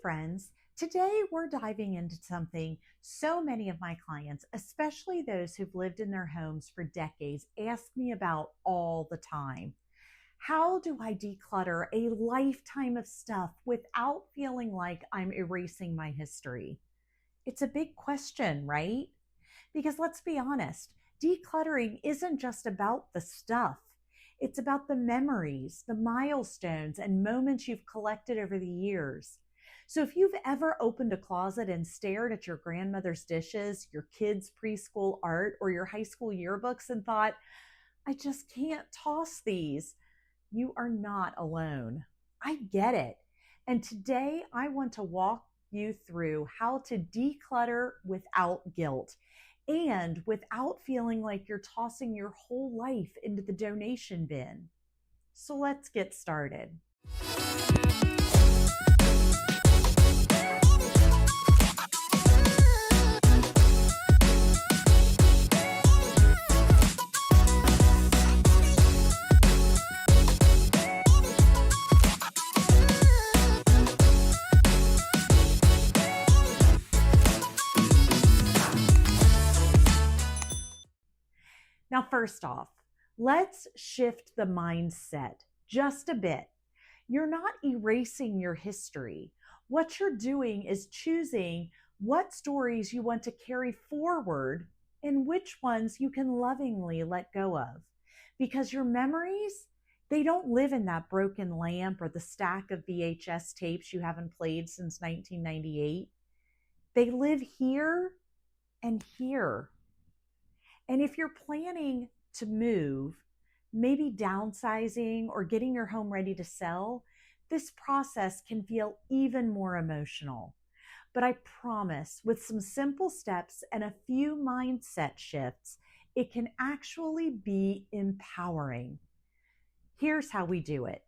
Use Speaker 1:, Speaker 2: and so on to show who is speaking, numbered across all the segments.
Speaker 1: friends. Today we're diving into something so many of my clients, especially those who've lived in their homes for decades, ask me about all the time. How do I declutter a lifetime of stuff without feeling like I'm erasing my history? It's a big question, right? Because let's be honest, decluttering isn't just about the stuff. It's about the memories, the milestones, and moments you've collected over the years. So if you've ever opened a closet and stared at your grandmother's dishes, your kids' preschool art, or your high school yearbooks and thought, I just can't toss these, you are not alone. I get it. And today I want to walk you through how to declutter without guilt and without feeling like you're tossing your whole life into the donation bin. So let's get started. Now, first off, let's shift the mindset just a bit. You're not erasing your history. What you're doing is choosing what stories you want to carry forward and which ones you can lovingly let go of. Because your memories, they don't live in that broken lamp or the stack of VHS tapes you haven't played since 1998. They live here and here. And if you're planning to move, maybe downsizing or getting your home ready to sell, this process can feel even more emotional. But I promise, with some simple steps and a few mindset shifts, it can actually be empowering. Here's how we do it.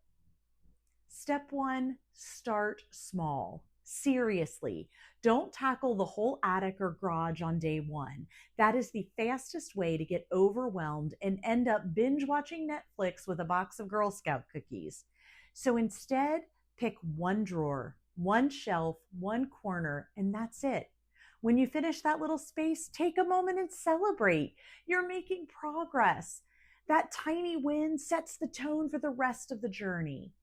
Speaker 1: Step 1, start small. Seriously, don't tackle the whole attic or garage on day 1. That is the fastest way to get overwhelmed and end up binge watching Netflix with a box of Girl Scout cookies. So instead, pick one drawer, one shelf, one corner, and that's it. When you finish that little space, take a moment and celebrate. You're making progress. That tiny win sets the tone for the rest of the journey.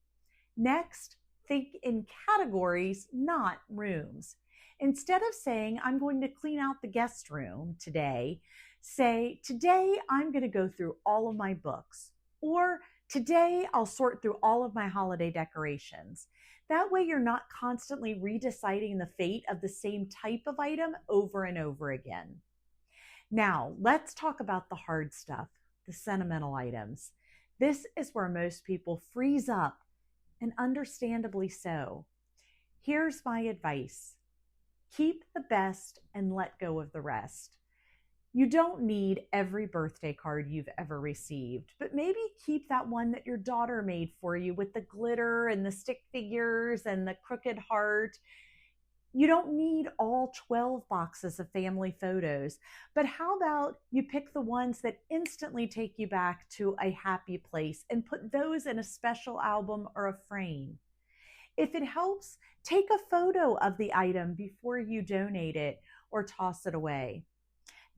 Speaker 1: Next, think in categories, not rooms. Instead of saying, I'm going to clean out the guest room today, say, today I'm going to go through all of my books. Or today I'll sort through all of my holiday decorations. That way you're not constantly redeciding the fate of the same type of item over and over again. Now, let's talk about the hard stuff, the sentimental items. This is where most people freeze up, and understandably so. Here's my advice. Keep the best and let go of the rest. You don't need every birthday card you've ever received, but maybe keep that one that your daughter made for you with the glitter and the stick figures and the crooked heart. You don't need all 12 boxes of family photos, but how about you pick the ones that instantly take you back to a happy place and put those in a special album or a frame? If it helps, take a photo of the item before you donate it or toss it away.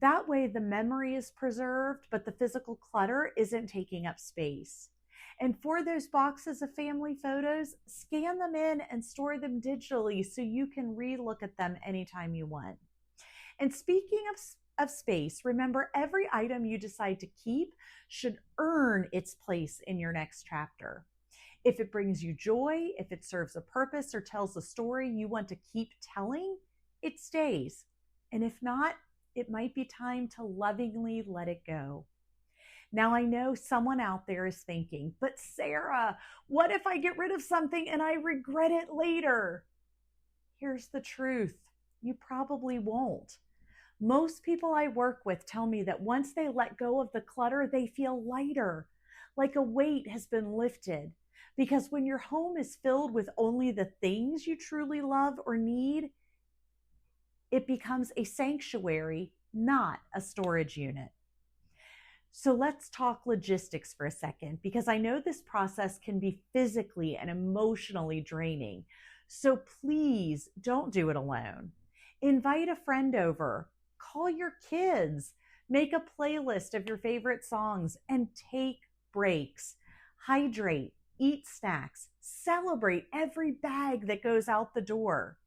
Speaker 1: That way the memory is preserved, but the physical clutter isn't taking up space. And for those boxes of family photos, scan them in and store them digitally so you can re-look at them anytime you want. And speaking of space, remember every item you decide to keep should earn its place in your next chapter. If it brings you joy, if it serves a purpose or tells a story you want to keep telling, it stays. And if not, it might be time to lovingly let it go. Now, I know someone out there is thinking, but Sara, what if I get rid of something and I regret it later? Here's the truth. You probably won't. Most people I work with tell me that once they let go of the clutter, they feel lighter, like a weight has been lifted. Because when your home is filled with only the things you truly love or need, it becomes a sanctuary, not a storage unit. So let's talk logistics for a second, because I know this process can be physically and emotionally draining. So please don't do it alone. Invite a friend over, call your kids, make a playlist of your favorite songs, and take breaks. Hydrate, eat snacks, celebrate every bag that goes out the door.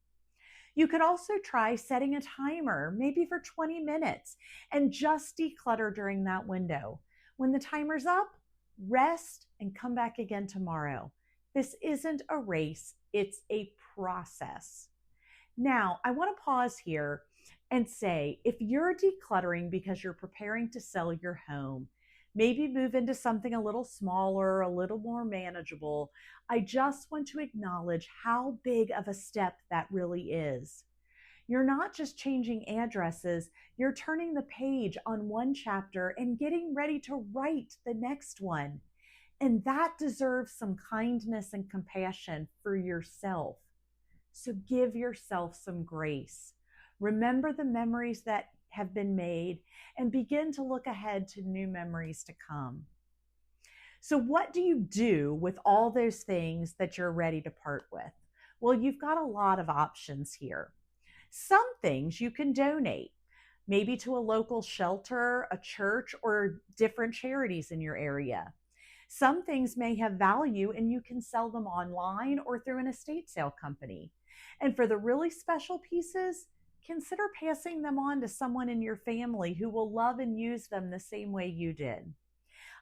Speaker 1: You could also try setting a timer, maybe for 20 minutes, and just declutter during that window. When the timer's up, rest and come back again tomorrow. This isn't a race, it's a process. Now, I want to pause here and say if you're decluttering because you're preparing to sell your home, maybe move into something a little smaller, a little more manageable, I just want to acknowledge how big of a step that really is. You're not just changing addresses, you're turning the page on one chapter and getting ready to write the next one. And that deserves some kindness and compassion for yourself. So give yourself some grace. Remember the memories that have been made and begin to look ahead to new memories to come. So what do you do with all those things that you're ready to part with? Well, you've got a lot of options here. Some things you can donate, maybe to a local shelter, a church, or different charities in your area. Some things may have value and you can sell them online or through an estate sale company. And for the really special pieces, consider passing them on to someone in your family who will love and use them the same way you did.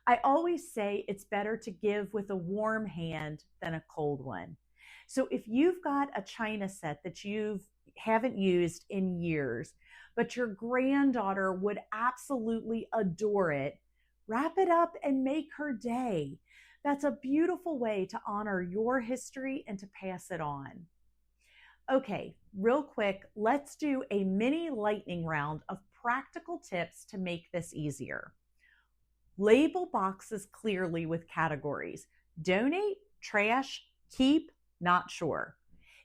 Speaker 1: I always say it's better to give with a warm hand than a cold one. So if you've got a china set that you haven't used in years, but your granddaughter would absolutely adore it, wrap it up and make her day. That's a beautiful way to honor your history and to pass it on. Okay, real quick, let's do a mini lightning round of practical tips to make this easier. Label boxes clearly with categories. Donate, trash, keep, not sure.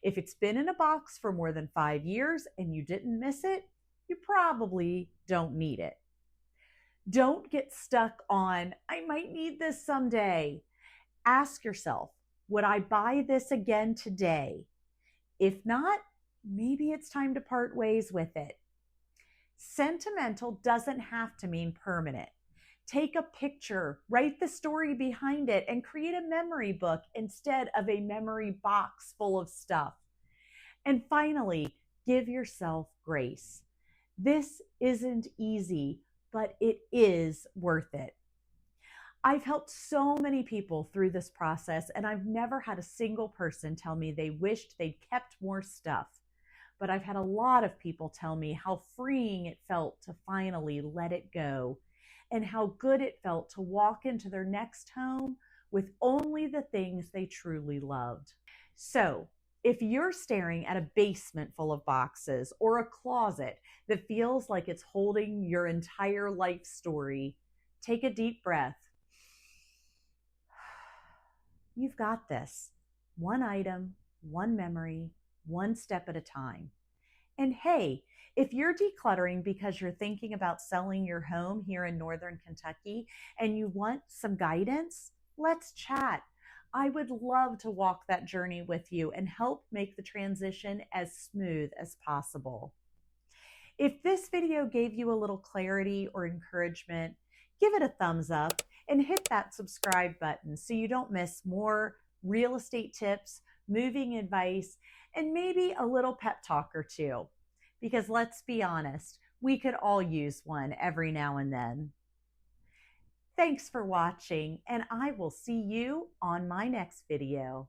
Speaker 1: If it's been in a box for more than 5 years and you didn't miss it, you probably don't need it. Don't get stuck on, I might need this someday. Ask yourself, would I buy this again today? If not, maybe it's time to part ways with it. Sentimental doesn't have to mean permanent. Take a picture, write the story behind it, and create a memory book instead of a memory box full of stuff. And finally, give yourself grace. This isn't easy, but it is worth it. I've helped so many people through this process, and I've never had a single person tell me they wished they'd kept more stuff. But I've had a lot of people tell me how freeing it felt to finally let it go, and how good it felt to walk into their next home with only the things they truly loved. So, if you're staring at a basement full of boxes or a closet that feels like it's holding your entire life story, take a deep breath. You've got this. One item, one memory, one step at a time. And hey, if you're decluttering because you're thinking about selling your home here in Northern Kentucky and you want some guidance, let's chat. I would love to walk that journey with you and help make the transition as smooth as possible. If this video gave you a little clarity or encouragement, give it a thumbs up and hit that subscribe button so you don't miss more real estate tips, moving advice, and maybe a little pep talk or two. Because let's be honest, we could all use one every now and then. Thanks for watching, and I will see you on my next video.